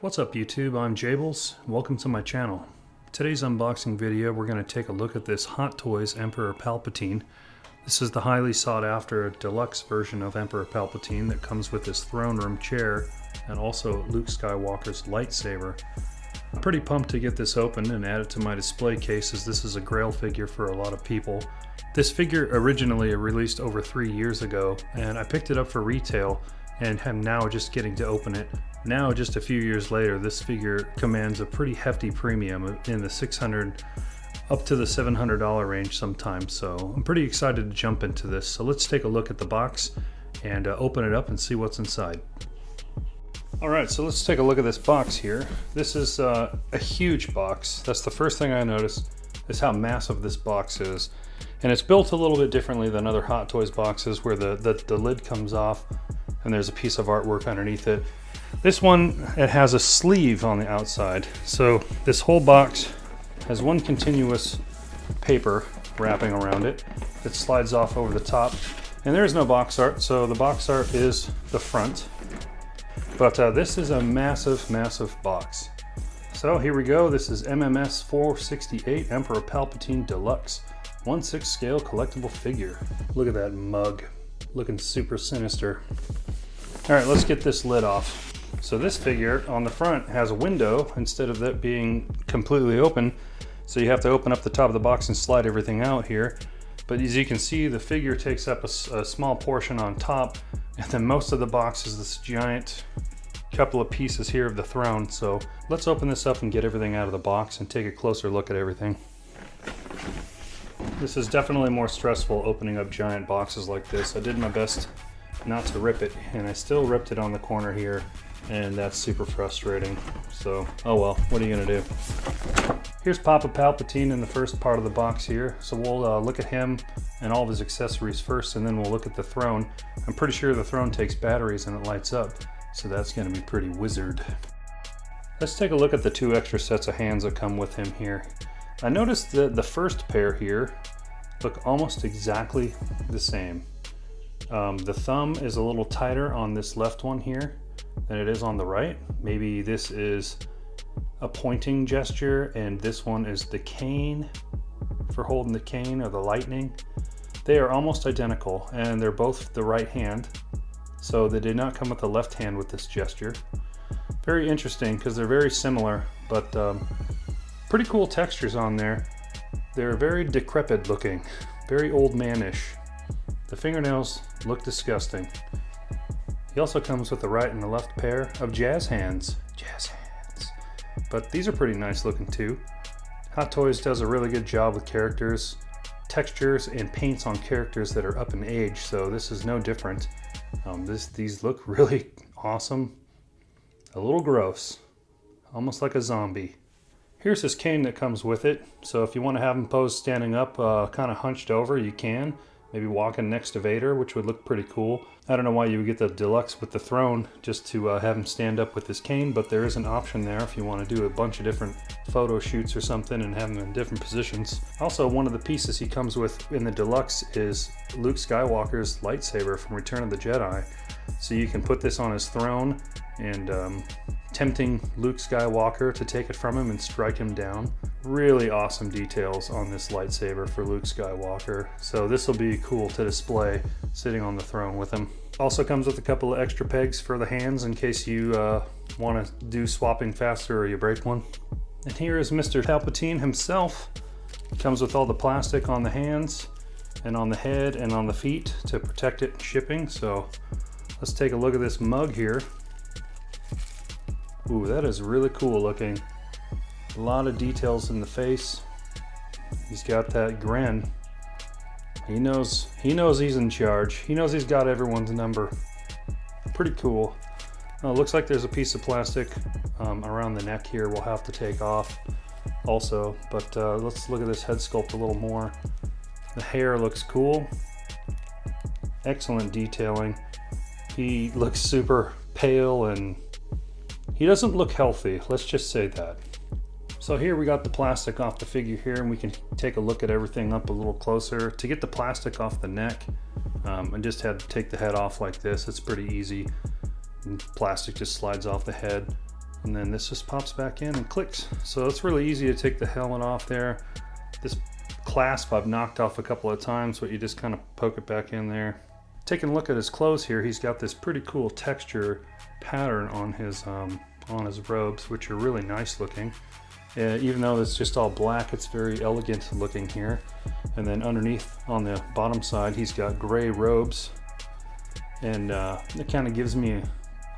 What's up YouTube, I'm Jables. Welcome to my channel. Today's unboxing video we're going to take a look at this Hot Toys Emperor Palpatine. This is the highly sought after deluxe version of Emperor Palpatine that comes with this throne room chair and also Luke Skywalker's lightsaber. I'm pretty pumped to get this open and add it to my display case as this is a grail figure for a lot of people. This figure originally released over 3 years ago and I picked it up for retail and am now just getting to open it. Now, just a few years later, this figure commands a pretty hefty premium in the $600 up to the $700 range sometimes, so I'm pretty excited to jump into this. So let's take a look at the box and open it up and see what's inside. Alright, so let's take a look at this box here. This is a huge box. That's the first thing I noticed, is how massive this box is. And it's built a little bit differently than other Hot Toys boxes where the lid comes off and there's a piece of artwork underneath it. This one, it has a sleeve on the outside. So this whole box has one continuous paper wrapping around it that slides off over the top. And there is no box art, so the box art is the front. But this is a massive, massive box. So here we go. This is MMS 468 Emperor Palpatine Deluxe 1/6 scale collectible figure. Look at that mug, looking super sinister. All right, let's get this lid off. So this figure on the front has a window instead of that being completely open. So you have to open up the top of the box and slide everything out here. But as you can see, the figure takes up a small portion on top, and then most of the box is this giant couple of pieces here of the throne. So let's open this up and get everything out of the box and take a closer look at everything. This is definitely more stressful opening up giant boxes like this. I did my best not to rip it, and I still ripped it on the corner here, and that's super frustrating. So, oh well, what are you gonna do? Here's Papa Palpatine in the first part of the box here. So we'll look at him and all of his accessories first, and then we'll look at the throne. I'm pretty sure the throne takes batteries and it lights up, so that's gonna be pretty wizard. Let's take a look at the 2 extra sets of hands that come with him here. I noticed that the first pair here look almost exactly the same. The thumb is a little tighter on this left one here than it is on the right. Maybe this is a pointing gesture and this one is the cane for holding the cane or the lightning. They are almost identical and they're both the right hand. So they did not come with the left hand with this gesture. Very interesting because they're very similar, but pretty cool textures on there. They're very decrepit looking, very old man-ish. The fingernails look disgusting. He also comes with the right and the left pair of jazz hands. Jazz hands. But these are pretty nice looking too. Hot Toys does a really good job with characters, textures, and paints on characters that are up in age, so this is no different. These look really awesome. A little gross. Almost like a zombie. Here's his cane that comes with it. So if you want to have him posed standing up, kind of hunched over, you can. Maybe walking next to Vader, which would look pretty cool. I don't know why you would get the deluxe with the throne just to have him stand up with his cane, but there is an option there if you want to do a bunch of different photo shoots or something and have him in different positions. Also, one of the pieces he comes with in the deluxe is Luke Skywalker's lightsaber from Return of the Jedi. So you can put this on his throne and tempting Luke Skywalker to take it from him and strike him down. Really awesome details on this lightsaber for Luke Skywalker. So this will be cool to display sitting on the throne with him. Also comes with a couple of extra pegs for the hands in case you want to do swapping faster or you break one. And here is Mr. Palpatine himself. Comes with all the plastic on the hands and on the head and on the feet to protect it shipping. So let's take a look at this mug here. Ooh, that is really cool looking. A lot of details in the face. He's got that grin. He knows he's in charge. He knows he's got everyone's number. Pretty cool. Looks like there's a piece of plastic around the neck here we'll have to take off also. But let's look at this head sculpt a little more. The hair looks cool. Excellent detailing. He looks super pale and he doesn't look healthy, let's just say that. So here we got the plastic off the figure here, and we can take a look at everything up a little closer. To get the plastic off the neck, I just had to take the head off like this. It's pretty easy. And plastic just slides off the head. And then this just pops back in and clicks. So it's really easy to take the helmet off there. This clasp I've knocked off a couple of times, but you just kind of poke it back in there. Taking a look at his clothes here, he's got this pretty cool texture pattern on his robes, which are really nice looking. Even though it's just all black, it's very elegant looking here. And then underneath on the bottom side, he's got gray robes. And it kind of gives me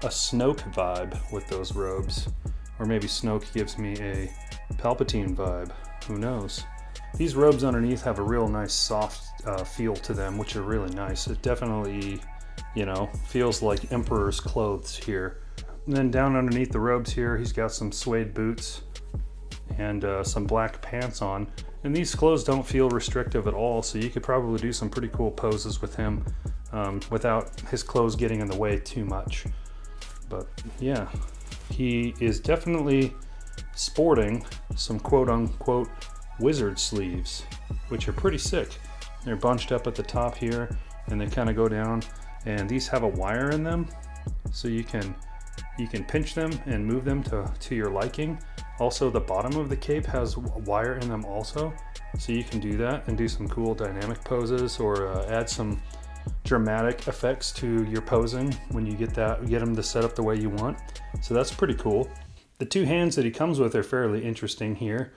a Snoke vibe with those robes. Or maybe Snoke gives me a Palpatine vibe. Who knows? These robes underneath have a real nice soft feel to them, which are really nice. It definitely, you know, feels like Emperor's clothes here. And then down underneath the robes here, he's got some suede boots and some black pants on. And these clothes don't feel restrictive at all, so you could probably do some pretty cool poses with him without his clothes getting in the way too much. But yeah, he is definitely sporting some quote-unquote wizard sleeves, which are pretty sick. They're bunched up at the top here, and they kind of go down, and these have a wire in them, so you can pinch them and move them to your liking. Also, the bottom of the cape has a wire in them also, so you can do that and do some cool dynamic poses, or add some dramatic effects to your posing when you get them to set up the way you want. So that's pretty cool. The two hands that he comes with are fairly interesting here.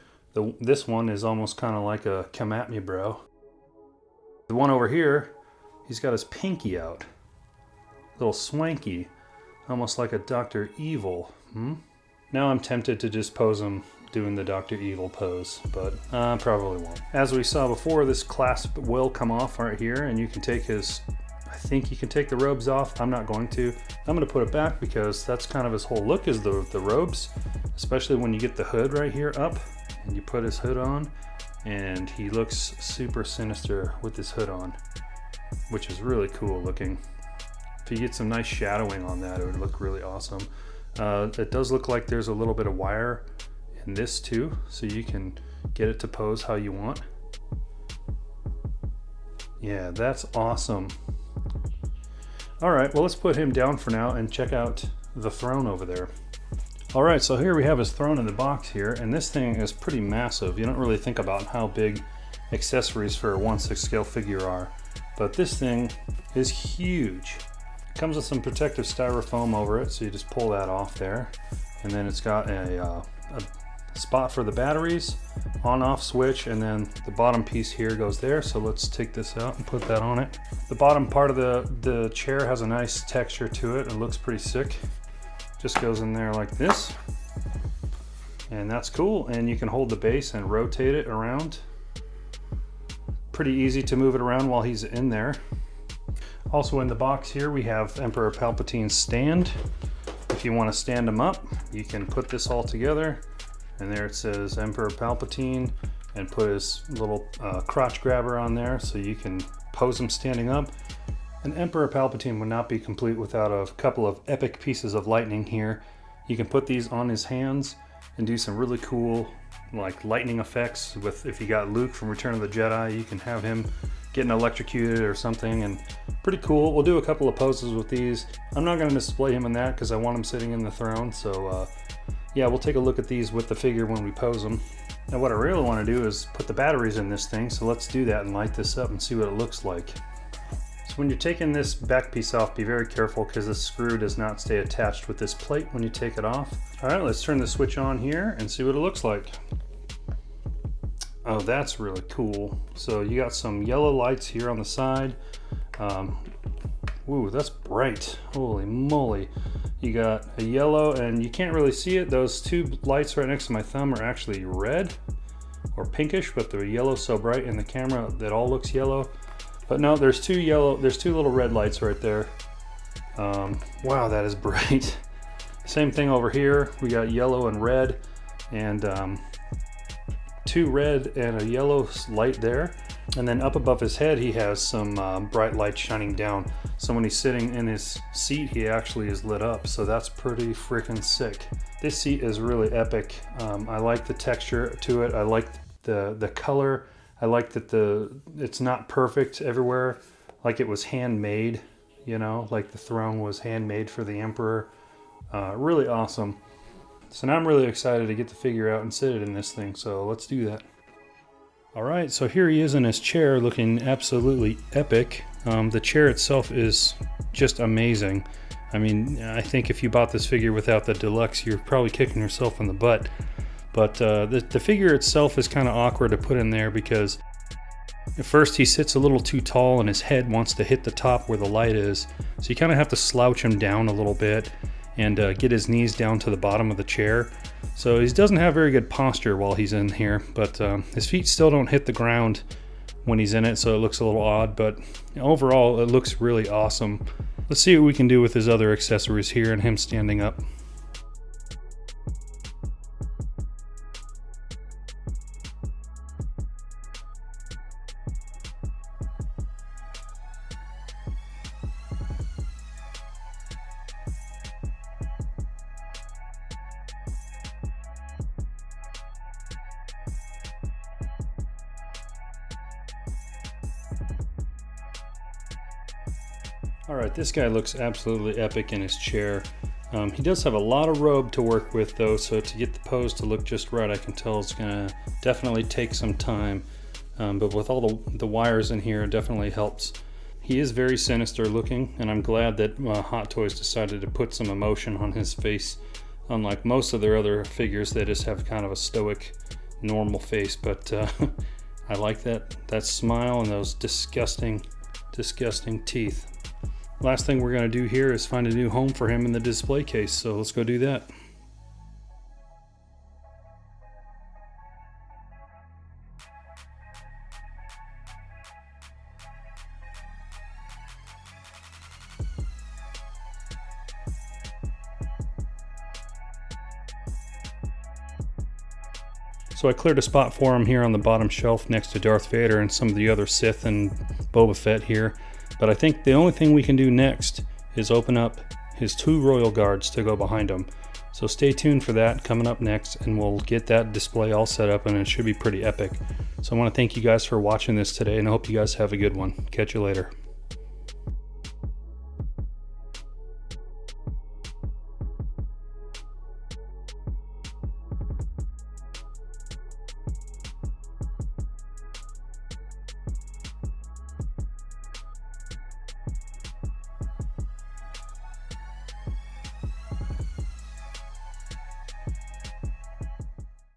This one is almost kind of like a "come at me, bro." The one over here, he's got his pinky out, a little swanky, almost like a Dr. Evil. Now I'm tempted to just pose him doing the Dr. Evil pose, but probably won't. As we saw before, this clasp will come off right here, and you can take I think you can take the robes off. I'm not going to. I'm going to put it back because that's kind of his whole look, is the robes, especially when you get the hood right here up and you put his hood on, and he looks super sinister with his hood on, which is really cool looking. If you get some nice shadowing on that, it would look really awesome. It does look like there's a little bit of wire in this too, so you can get it to pose how you want. Yeah, that's awesome. All right, well, let's put him down for now and check out the throne over there. All right, so here we have his throne in the box here, and this thing is pretty massive. You don't really think about how big accessories for a 1/6 scale figure are, but this thing is huge. It comes with some protective styrofoam over it, so you just pull that off there, and then it's got a spot for the batteries, on-off switch, and then the bottom piece here goes there. So let's take this out and put that on it. The bottom part of the chair has a nice texture to it. It looks pretty sick. Just goes in there like this, and that's cool. And you can hold the base and rotate it around. Pretty easy to move it around while he's in there. Also in the box here, we have Emperor Palpatine's stand. If you want to stand him up, you can put this all together, and there it says Emperor Palpatine, and put his little crotch grabber on there so you can pose him standing up. And Emperor Palpatine would not be complete without a couple of epic pieces of lightning here. You can put these on his hands and do some really cool like lightning effects. If you got Luke from Return of the Jedi, you can have him getting electrocuted or something, and pretty cool. We'll do a couple of poses with these. I'm not going to display him in that because I want him sitting in the throne, so yeah, we'll take a look at these with the figure when we pose them. Now what I really want to do is put the batteries in this thing, so let's do that and light this up and see what it looks like. So when you're taking this back piece off, be very careful because the screw does not stay attached with this plate when you take it off. Alright, let's turn the switch on here and see what it looks like. Oh, that's really cool. So you got some yellow lights here on the side. Ooh, that's bright. Holy moly. You got a yellow, and you can't really see it. Those two lights right next to my thumb are actually red or pinkish, but the yellow's so bright in the camera that all looks yellow. But no, there's two little red lights right there. Wow, that is bright. Same thing over here. We got yellow and red, and two red and a yellow light there. And then up above his head, he has some bright lights shining down. So when he's sitting in his seat, he actually is lit up. So that's pretty freaking sick. This seat is really epic. I like the texture to it. I like the color. I like that it's not perfect everywhere. Like it was handmade, you know, like the throne was handmade for the Emperor. Really awesome. So now I'm really excited to get the figure out and sit it in this thing, so let's do that. Alright, so here he is in his chair looking absolutely epic. The chair itself is just amazing. I mean, I think if you bought this figure without the Deluxe, you're probably kicking yourself in the butt. But the figure itself is kind of awkward to put in there because at first he sits a little too tall and his head wants to hit the top where the light is. So you kind of have to slouch him down a little bit and get his knees down to the bottom of the chair. So he doesn't have very good posture while he's in here, but his feet still don't hit the ground when he's in it, so it looks a little odd, but overall it looks really awesome. Let's see what we can do with his other accessories here and him standing up. Alright, this guy looks absolutely epic in his chair. He does have a lot of robe to work with though, so to get the pose to look just right, I can tell it's gonna definitely take some time. But with all the wires in here, it definitely helps. He is very sinister looking, and I'm glad that Hot Toys decided to put some emotion on his face. Unlike most of their other figures, they just have kind of a stoic, normal face, but I like that smile and those disgusting teeth. Last thing we're going to do here is find a new home for him in the display case, so let's go do that. So I cleared a spot for him here on the bottom shelf next to Darth Vader and some of the other Sith and Boba Fett here. But I think the only thing we can do next is open up his 2 Royal Guards to go behind him. So stay tuned for that coming up next, and we'll get that display all set up and it should be pretty epic. So I want to thank you guys for watching this today, and I hope you guys have a good one. Catch you later.